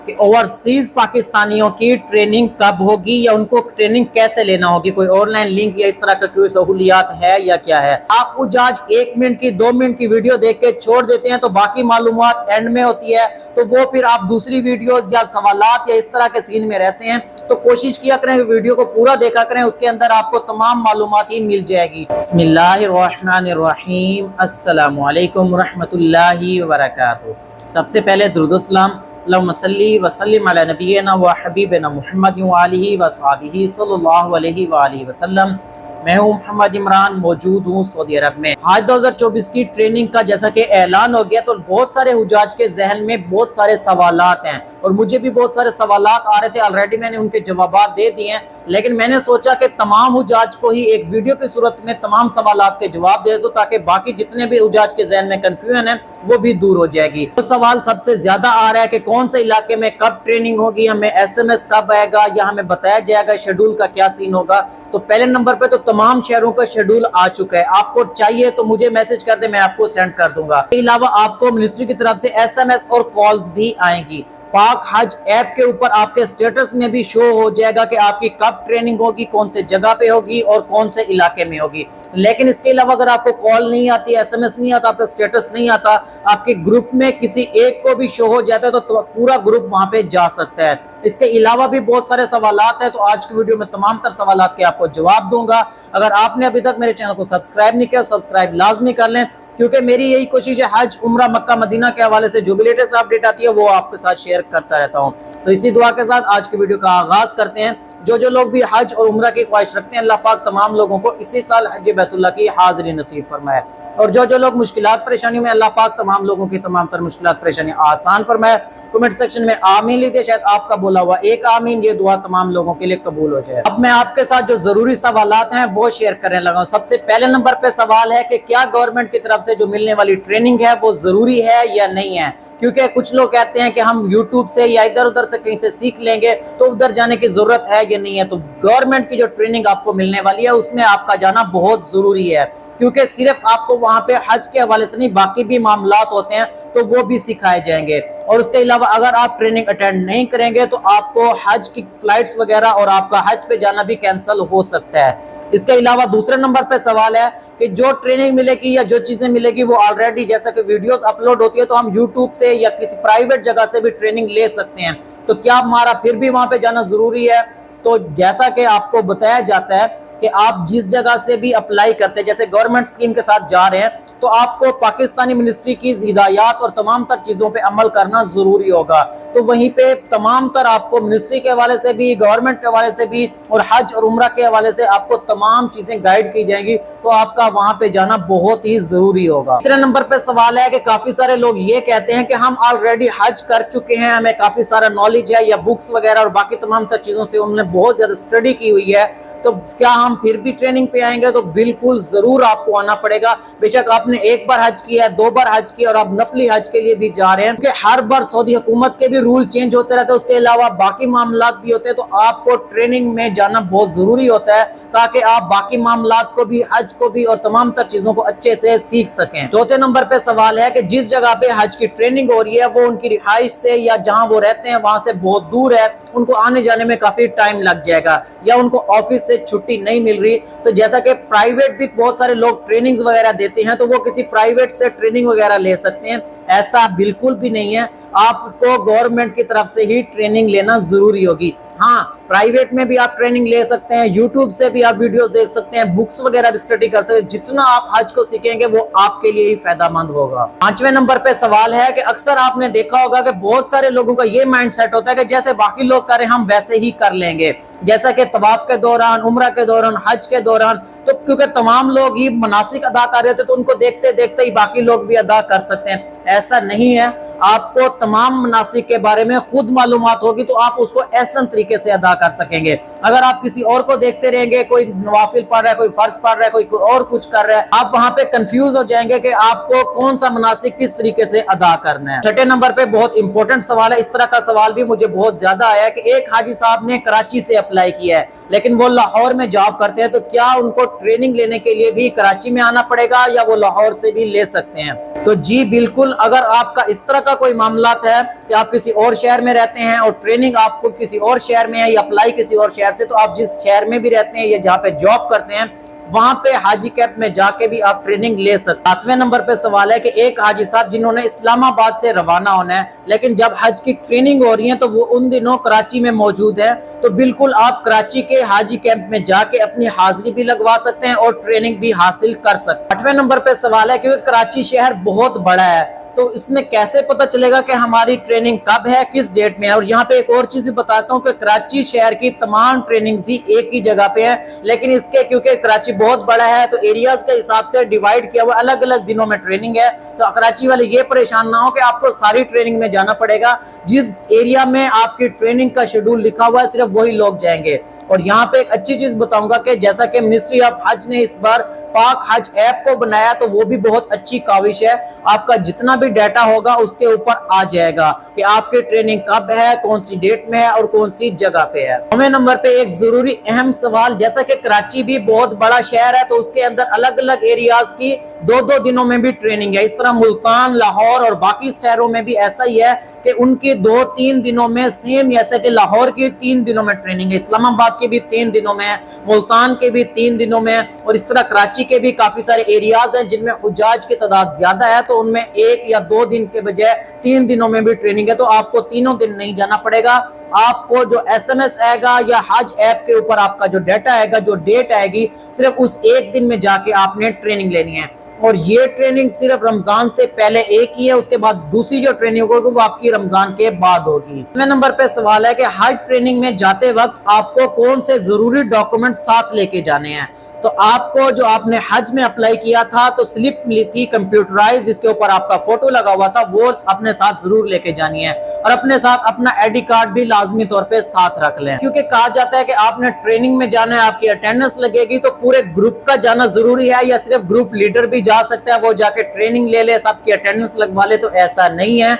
کہ ओवरसीज पाकिस्तानियों की ट्रेनिंग कब होगी या उनको ट्रेनिंग कैसे लेना होगी, कोई ऑनलाइन लिंक या इस तरह का कोई सहूलियात है या क्या है। आप उजाज 1 मिनट की 2 मिनट की वीडियो देख के छोड़ देते हैं तो बाकी मालूमात एंड में होती है, तो वो फिर आप दूसरी वीडियोस या सवालात या इस तरह के सीन में रहते हैं। तो कोशिश किया करें वीडियो को पूरा देखा करें, उसके अंदर आपको तमाम मालूमात ही मिल जाएगी। बिस्मिल्लाहिर्रहमानिर्रहीम, अस्सलामु अलैकुम रहमतुल्लाहि व बरकातहू। सबसे पहले दुरूद सलाम अल्लाहुम्मा सल्ली व सल्लिम अला नबियना व हबीबना मुहम्मद व आलिहि व सहाबिहि सल्लल्लाहु अलैहि व आलिहि वसल्लम। मैं हूँ मोहम्मद इमरान, मौजूद हूँ सऊदी अरब में। आज 2024 की ट्रेनिंग का जैसा कि ऐलान हो गया तो बहुत सारे हुजाज के जहन में बहुत सारे सवालात हैं और मुझे भी बहुत सारे सवालात आ रहे थे। ऑलरेडी मैंने उनके जवाबात दे दिए हैं, लेकिन मैंने सोचा कि तमाम हुजाज को ही एक वीडियो की सूरत में तमाम सवालात के जवाब दे दो ताकि बाकी जितने भी हुजाज के जहन में कंफ्यूजन है वो भी दूर हो जाएगी। तो सवाल सबसे ज्यादा आ रहा है कि कौन से इलाके में कब ट्रेनिंग होगी, हमें SMS कब आएगा या हमें बताया जाएगा शेड्यूल का क्या सीन होगा। तो पहले नंबर पे तो तमाम शहरों का शेड्यूल आ चुका है, आपको चाहिए तो मुझे मैसेज कर दे, मैं आपको सेंड कर दूंगा। इसके अलावा आपको मिनिस्ट्री की तरफ से SMS और कॉल्स भी आएंगी। पाक हज ऐप के ऊपर आपके स्टेटस में भी शो हो जाएगा कि आपकी कब ट्रेनिंग होगी, कौन से जगह पे होगी और कौन से इलाके में होगी। लेकिन इसके अलावा अगर आपको कॉल नहीं आती, SMS नहीं आता, आपका स्टेटस नहीं आता, आपके ग्रुप में किसी एक को भी शो हो जाता है तो पूरा ग्रुप वहां पे जा सकता है। इसके अलावा भी बहुत सारे सवालात हैं, तो आज की वीडियो में तमाम तर सवालात के आपको जवाब दूंगा। अगर आपने अभी तक मेरे चैनल को सब्सक्राइब नहीं किया, सब्सक्राइब लाजमी कर लें, क्योंकि मेरी यही कोशिश है हज, उम्रा, मक्का, मदीना के हवाले से जो भी लेटेस्ट अपडेट आती है वो आपके साथ शेयर करता रहता हूं। तो इसी दुआ के साथ आज की वीडियो का आगाज करते हैं। जो लोग भी हज और उम्रा की ख्वाहिश रखते हैं, अल्लाह पाक तमाम लोगों को इसी साल हज बैतुल्ला की हाजिरी नसीब फरमाए, और जो लोग मुश्किलात परेशानियों में, अल्लाह पाक तमाम लोगों की तमाम तर मुश्किलात परेशानी आसान फरमाए। कमेंट सेक्शन में आमीन लिखिए, शायद आपका बोला हुआ एक आमीन ये दुआ तमाम लोगों के लिए कबूल हो जाए। अब मैं आपके साथ जो जरूरी सवालात हैं वो शेयर करने लगा हूं। सबसे पहले नंबर पे सवाल है कि क्या गवर्नमेंट की तरफ से जो मिलने वाली ट्रेनिंग है वो जरूरी है या नहीं है, क्योंकि कुछ लोग कहते हैं कि हम यूट्यूब से या इधर उधर से कहीं से सीख लेंगे तो उधर जाने की जरूरत है या नहीं है। तो गवर्नमेंट की जो ट्रेनिंग आपको मिलने वाली है उसमें आपका जाना बहुत जरूरी है, क्योंकि सिर्फ आपको वहां पे हज के हवाले से नहीं बाकी भी मामलात होते हैं तो वो भी सिखाए जाएंगे। और उसके अलावा अगर आप ट्रेनिंग अटेंड नहीं करेंगे तो आपको हज की फ्लाइट्स वगैरह और आपका हज पे जाना भी कैंसिल हो सकता है। इसके अलावा दूसरे नंबर पे सवाल है कि जो ट्रेनिंग मिलेगी या जो चीजें मिलेगी वो ऑलरेडी, जैसा कि वीडियोस अपलोड होती है तो हम यूट्यूब से या किसी प्राइवेट जगह से भी ट्रेनिंग ले सकते हैं, तो क्या हमारा फिर भी वहां पे जाना जरूरी है? तो जैसा कि आपको बताया जाता है कि आप जिस जगह से भी अप्लाई करते हैं, जैसे गवर्नमेंट स्कीम के साथ जा रहे हैं तो आपको पाकिस्तानी मिनिस्ट्री की हिदायत और तमाम तर चीज़ों पे अमल करना ज़रूरी होगा। तो वहीं पे तमाम तर आपको मिनिस्ट्री के हवाले से भी, गवर्नमेंट के हवाले से भी और हज और उम्रा के हवाले से आपको तमाम चीज़ें गाइड की जाएंगी, तो आपका वहाँ पे जाना बहुत ही ज़रूरी होगा। तीसरे नंबर पे सवाल है कि काफ़ी सारे लोग ये कहते हैं कि हम ऑलरेडी हज कर चुके हैं, हमें काफ़ी सारा नॉलेज है या बुक्स वगैरह और बाकी तमाम तर चीज़ों से उन्होंने बहुत ज़्यादा स्टडी की हुई है, तो क्या हम फिर भी ट्रेनिंग पे आएंगे? तो बिल्कुल ज़रूर आपको आना पड़ेगा। बेशक आपने एक बार हज किया, 2 बार हज किया और आप नफली हज के लिए भी जा रहे हैं, क्योंकि हर बार सऊदी हुकूमत के भी रूल चेंज होते रहते हैं, उसके अलावा बाकी मामलात भी होते हैं, तो आपको ट्रेनिंग में जाना बहुत जरूरी होता है ताकि आप बाकी मामलात को भी, हज को भी और तमाम तर चीजों को अच्छे से सीख सकें। चौथे नंबर पे सवाल है कि जिस जगह पे हज की ट्रेनिंग हो रही है वो उनकी रिहाइश से या जहां वो रहते हैं वहां से बहुत दूर है, उनको आने जाने में काफी टाइम लग जाएगा या उनको ऑफिस से छुट्टी नहीं मिल रही। तो जैसा कि प्राइवेट भी बहुत सारे लोग ट्रेनिंग वगैरह देते हैं तो वो किसी प्राइवेट से ट्रेनिंग वगैरह ले सकते हैं, ऐसा बिल्कुल भी नहीं है। आपको गवर्नमेंट की तरफ से ही ट्रेनिंग लेना जरूरी होगी। हाँ, प्राइवेट में भी आप ट्रेनिंग ले सकते हैं, यूट्यूब से भी आप वीडियोस देख सकते हैं, बुक्स वगैरह भी स्टडी कर सकते हैं। जितना आप हज को सीखेंगे वो आपके लिए ही फायदेमंद होगा। 5वें नंबर पे सवाल है कि अक्सर आपने देखा होगा कि बहुत सारे लोगों का ये माइंड सेट होता है कि जैसे बाकी लोग करें हम वैसे ही कर लेंगे, जैसा कि तवाफ के दौरान, उम्रा के दौरान, हज के दौरान, तो क्योंकि तमाम लोग ही मनासिक अदा कर रहे थे तो उनको देखते देखते ही बाकी लोग भी अदा कर सकते हैं। ऐसा नहीं है, आपको तमाम मनासिक के बारे में खुद मालूमात होगी तो आप उसको ऐसा तरीके तरीके से अदा कर सकेंगे। अगर आप किसी और को देखते रहेंगे, कोई नवाफिल पढ़ रहा है, कोई फर्ज पढ़ रहा है, कोई और कुछ कर रहा है, आप वहां पे कंफ्यूज हो जाएंगे कि आपको कौन सा मनासिक किस तरीके से अदा करना है। छठे नंबर पे बहुत इंपॉर्टेंट सवाल है, इस तरह का सवाल भी मुझे बहुत ज्यादा आया है कि एक हाजी साहब ने कराची से अप्लाई किया है लेकिन वो लाहौर में जॉब करते हैं, तो क्या उनको ट्रेनिंग लेने के लिए भी कराची में आना पड़ेगा या वो लाहौर से भी ले सकते हैं? तो जी बिल्कुल, अगर आपका इस तरह का कोई मामला है कि आप किसी और शहर में रहते हैं और ट्रेनिंग आपको किसी और शहर में है या अप्लाई किसी और शहर से, तो आप जिस शहर में भी रहते हैं या जहाँ पे जॉब करते हैं वहां पे हाजी कैंप में जाके भी आप ट्रेनिंग ले सकते हैं। 7वें नंबर पे सवाल है कि एक हाजी साहब जिन्होंने इस्लामाबाद से रवाना होना है लेकिन जब हज की ट्रेनिंग हो रही है तो वो उन दिनों कराची में मौजूद है, तो बिल्कुल आप कराची के हाजी कैंप में जाके अपनी हाजिरी भी लगवा सकते हैं और ट्रेनिंग भी हासिल कर सकते हैं। 8वें नंबर पे सवाल है क्योंकि कराची शहर बहुत बड़ा है तो इसमें कैसे पता चलेगा कि हमारी ट्रेनिंग कब है, किस डेट में है। और यहाँ पे एक और चीज भी बताता हूँ कि कराची शहर की तमाम ट्रेनिंग ही एक ही जगह पे है, लेकिन इसके क्योंकि कराची बहुत बड़ा है तो एरियाज के हिसाब से डिवाइड किया हुआ, अलग अलग दिनों में ट्रेनिंग है। तो कराची वाले ये परेशान ना हो कि आपको सारी ट्रेनिंग में जाना पड़ेगा, जिस एरिया में आपकी ट्रेनिंग का शेड्यूल लिखा हुआ है सिर्फ वही लोग जाएंगे। और यहाँ पे एक अच्छी चीज बताऊंगा कि जैसा कि मिनिस्ट्री ऑफ हज ने इस बार पाक हज ऐप को बनाया तो वो भी बहुत अच्छी काविश है। आपका जितना भी डाटा होगा उसके ऊपर आ जाएगा कि आपकी ट्रेनिंग कब है, कौन सी डेट में है और कौन सी जगह पे है। 9वें नंबर पे एक जरूरी अहम सवाल, जैसा कि कराची भी बहुत बड़ा शहर है तो उसके अंदर अलग अलग एरियाज की 2-2 दिनों में भी ट्रेनिंग है। इस तरह मुल्तान, लाहौर और बाकी शहरों में भी ऐसा ही है कि उनकी 2-3 दिनों में सेम, जैसे कि लाहौर की 3 दिनों में ट्रेनिंग है, इस्लामाबाद के भी 3 दिनों में, मुल्तान के भी 3 दिनों में, और इस तरह कराची के भी काफी सारे एरियाज हैं जिनमें हुज्जाज की तादाद ज्यादा है तो उनमें 1 या 2 दिन के बजाय 3 दिनों में भी ट्रेनिंग है। तो आपको तीनों दिन नहीं जाना पड़ेगा, आपको जो SMS आएगा या हज ऐप के ऊपर आपका जो डाटा आएगा, जो डेट आएगी, सिर्फ उस एक दिन में जाके आपने ट्रेनिंग लेनी है। और ये ट्रेनिंग सिर्फ रमजान से पहले एक ही है, उसके बाद दूसरी जो ट्रेनिंग होगी वो आपकी रमजान के बाद होगी। 9वें नंबर पे सवाल है कि हज ट्रेनिंग में जाते वक्त आपको कौन से जरूरी डॉक्यूमेंट साथ लेके जाने हैं। तो आपको जो आपने हज में अप्लाई किया था तो स्लिप मिली थी कंप्यूटराइज जिसके ऊपर आपका फोटो लगा हुआ था, वो अपने साथ जरूर लेके जानी है। और अपने साथ अपना ID कार्ड भी लाजमी तौर पे साथ रख लें, क्योंकि कहा जाता है कि आपने ट्रेनिंग में जाना है, आपकी अटेंडेंस लगेगी तो पूरे ग्रुप का जाना जरूरी है या सिर्फ ग्रुप लीडर भी जा सकता है, वो जाके ट्रेनिंग ले ले, सबकी अटेंडेंस लगवा ले? तो ऐसा नहीं है।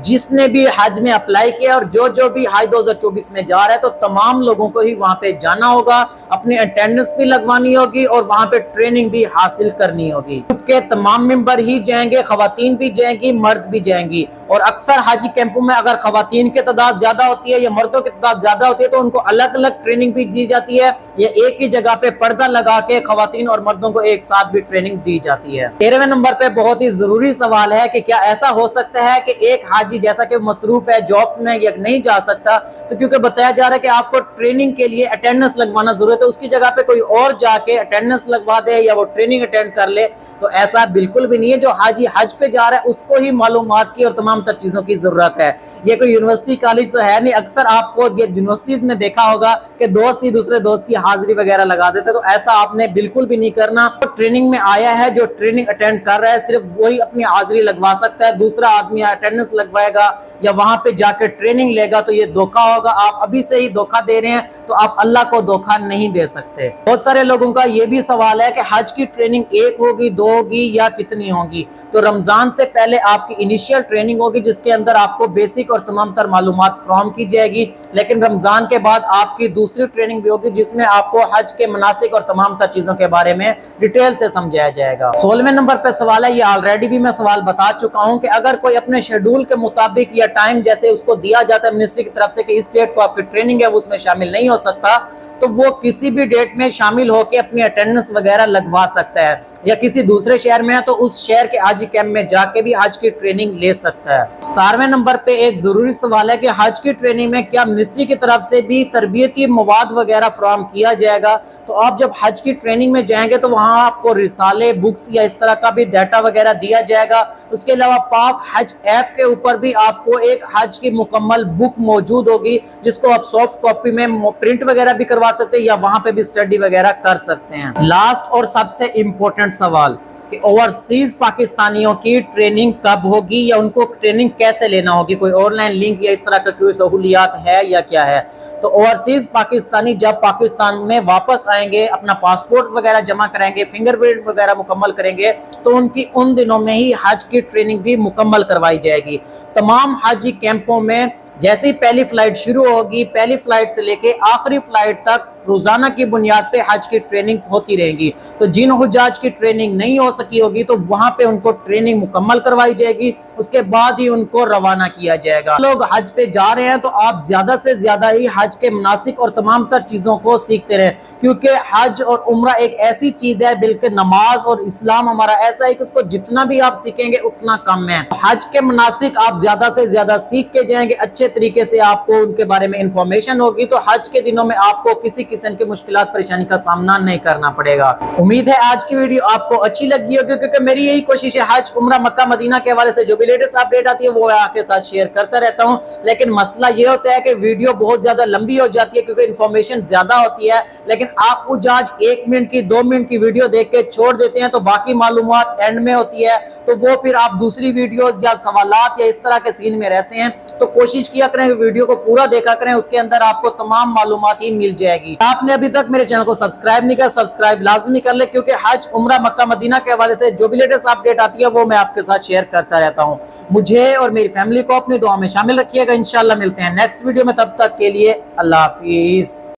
जिसने भी हज में अप्लाई किया और जो भी हज 2024 में जा रहा है तो तमाम लोगों को ही वहां पे जाना होगा, अपनी अटेंडेंस भी लगवानी होगी और वहां पे ट्रेनिंग भी हासिल करनी होगी। ग्रुप के तमाम मेंबर ही जाएंगे, खवातीन भी जाएंगी, मर्द भी जाएंगी। और अक्सर हाजी कैंपों में अगर खवातीन की तादाद ज्यादा होती है या मर्दों की तादाद ज्यादा होती है तो उनको अलग अलग ट्रेनिंग भी दी जाती है या एक ही जगह पे पर्दा लगा के खवातीन और मर्दों को एक साथ भी ट्रेनिंग दी जाती है। 13वें नंबर पे बहुत ही जरूरी सवाल है कि क्या ऐसा हो सकता है कि एक हाजी जैसा कि मसरूफ है जॉब में या नहीं जा सकता, तो क्योंकि बताया जा रहा है कि आपको ट्रेनिंग के लिए अटेंडेंस लगवाना जरूरत है, उसकी जगह पे कोई और जाके अटेंडेंस लगवा दे या वो ट्रेनिंग अटेंड कर ले, तो ऐसा बिल्कुल भी नहीं है। जो हाजी हज पे जा रहा है उसको ही मालूमात की और तमाम तर चीजों की जरूरत है। ये कोई यूनिवर्सिटी कॉलेज तो है नहीं। अक्सर आपको ये यूनिवर्सिटीज में देखा होगा कि दोस्त ही दूसरे दोस्त की हाजिरी वगैरह लगा देते, तो ऐसा आपने बिल्कुल भी नहीं करना। तो ट्रेनिंग में आया है, जो ट्रेनिंग अटेंड कर रहा है सिर्फ वही अपनी हाजिरी लगवा सकता है, दूसरा आदमी अटेंडेंस लगवाएगा या वहां पे जाकर ट्रेनिंग लेगा तो ये धोखा होगा। आप अभी से ही धोखा दे रहे हैं तो आप अल्लाह को धोखा नहीं दे सकते। बहुत सारे लोगों का ये भी सवाल है कि हज की ट्रेनिंग 1 होगी, 2 होगी या कितनी होगी। तो रमजान से पहले आपकी इनिशियल ट्रेनिंग होगी जिसके अंदर आपको बेसिक और तमाम तर मालूमात फराहम की जाएगी, लेकिन रमजान के बाद आपकी दूसरी ट्रेनिंग भी होगी जिसमें आपको हज के मनासिक और तमाम तर चीजों के बारे में डिटेल से समझाया जाएगा। 16वें नंबर पे सवाल है, ये ऑलरेडी भी मैं सवाल बता चुका हूं कि अगर कोई अपने शेड्यूल के मुताबिक या टाइम जैसे उसको दिया जाता है मिनिस्ट्री की तरफ से कि इस डेट को आपकी ट्रेनिंग है वो उसमें शामिल नहीं हो सकता, तो वो किसी भी डेट में शामिल होकर अपनी अटेंडेंस वगैरह लगवा सकता है, या किसी दूसरे शहर में है तो उस शहर के हाजी कैंप में जाके भी हज की ट्रेनिंग ले सकता है। 17वें नंबर पे एक जरूरी सवाल है कि हज की ट्रेनिंग में क्या मिनिस्ट्री की तरफ से भी तरबियती मवाद वगैरह फराहम किया जाएगा। तो आप जब हज की ट्रेनिंग में जाएंगे तो वहां आपको रिसाले, बुक्स या इस तरह का भी डाटा वगैरह दिया जाएगा। उसके अलावा पाक हज ऐप के ऊपर भी आपको एक हज की मुकम्मल बुक मौजूद होगी जिसको आप सॉफ्ट कॉपी में प्रिंट वगैरह भी करवा सकते हैं या वहां पे भी स्टडी वगैरह कर सकते हैं। लास्ट और सबसे इंपॉर्टेंट सवाल, کہ اوورسیز پاکستانیوں کی ٹریننگ کب ہوگی یا ان کو ٹریننگ کیسے لینا ہوگی، کوئی آن لائن لنک یا اس طرح کا کوئی سہولیات ہے یا کیا ہے۔ تو اوورسیز پاکستانی جب پاکستان میں واپس آئیں گے، اپنا پاسپورٹ وغیرہ جمع کرائیں گے، فنگر پرنٹ وغیرہ مکمل کریں گے، تو ان کی ان دنوں میں ہی حج کی ٹریننگ بھی مکمل کروائی جائے گی۔ تمام حجی کیمپوں میں جیسے پہلی فلائٹ شروع ہوگی، پہلی فلائٹ سے لے کے آخری فلائٹ تک روزانہ کی بنیاد پہ حج کی ٹریننگ ہوتی رہے گی۔ تو جن حجاج کی ٹریننگ نہیں ہو سکی ہوگی تو وہاں پہ ان کو ٹریننگ مکمل کروائی جائے گی، اس کے بعد ہی ان کو روانہ کیا جائے گا۔ لوگ حج پہ جا رہے ہیں تو آپ زیادہ سے زیادہ ہی حج کے مناسک اور تمام تر چیزوں کو سیکھتے رہیں، کیونکہ حج اور عمرہ ایک ایسی چیز ہے، بلکہ نماز اور اسلام ہمارا ایسا ہے کہ اس کو جتنا بھی آپ سیکھیں گے اتنا کم ہے۔ حج کے مناسک آپ زیادہ سے زیادہ سیکھ کے جائیں گے، اچھے طریقے سے آپ کو ان کے بارے میں انفارمیشن ہوگی، تو حج کے دنوں میں آپ کو کسی قسم کی مشکلات پریشانی کا سامنا نہیں کرنا پڑے گا۔ امید ہے آج کی ویڈیو آپ کو اچھی لگی ہوگی، کیونکہ میری یہی کوشش ہے حج، عمرہ، مکہ مدینہ کے حوالے سے جو بھی لیٹسٹ اپڈیٹ آتی ہے وہ آپ کے ساتھ شیئر کرتا رہتا ہوں۔ لیکن مسئلہ یہ ہوتا ہے کہ ویڈیو بہت زیادہ لمبی ہو جاتی ہے کیونکہ انفارمیشن زیادہ ہوتی ہے، لیکن آپ حجاج 1 منٹ کی 2 منٹ کی ویڈیو دیکھ کے چھوڑ دیتے ہیں تو باقی معلومات اینڈ میں ہوتی ہے، تو وہ پھر آپ دوسری ویڈیوز یا سوالات یا اس طرح کے سین میں رہتے ہیں۔ تو کوشش کیا کریں کہ ویڈیو کو پورا دیکھا کریں، اس کے اندر آپ کو تمام معلومات ہی مل جائے گی۔ آپ نے ابھی تک میرے چینل کو سبسکرائب نہیں کیا، سبسکرائب لازمی کر لیں، کیونکہ حج، عمرہ، مکہ مدینہ کے حوالے سے جو بھی لیٹسٹ اپڈیٹ آتی ہے وہ میں آپ کے ساتھ شیئر کرتا رہتا ہوں۔ مجھے اور میری فیملی کو اپنی دعا میں شامل رکھیے گا۔ انشاءاللہ ملتے ہیں نیکسٹ ویڈیو میں، تب تک کے لیے اللہ حافظ۔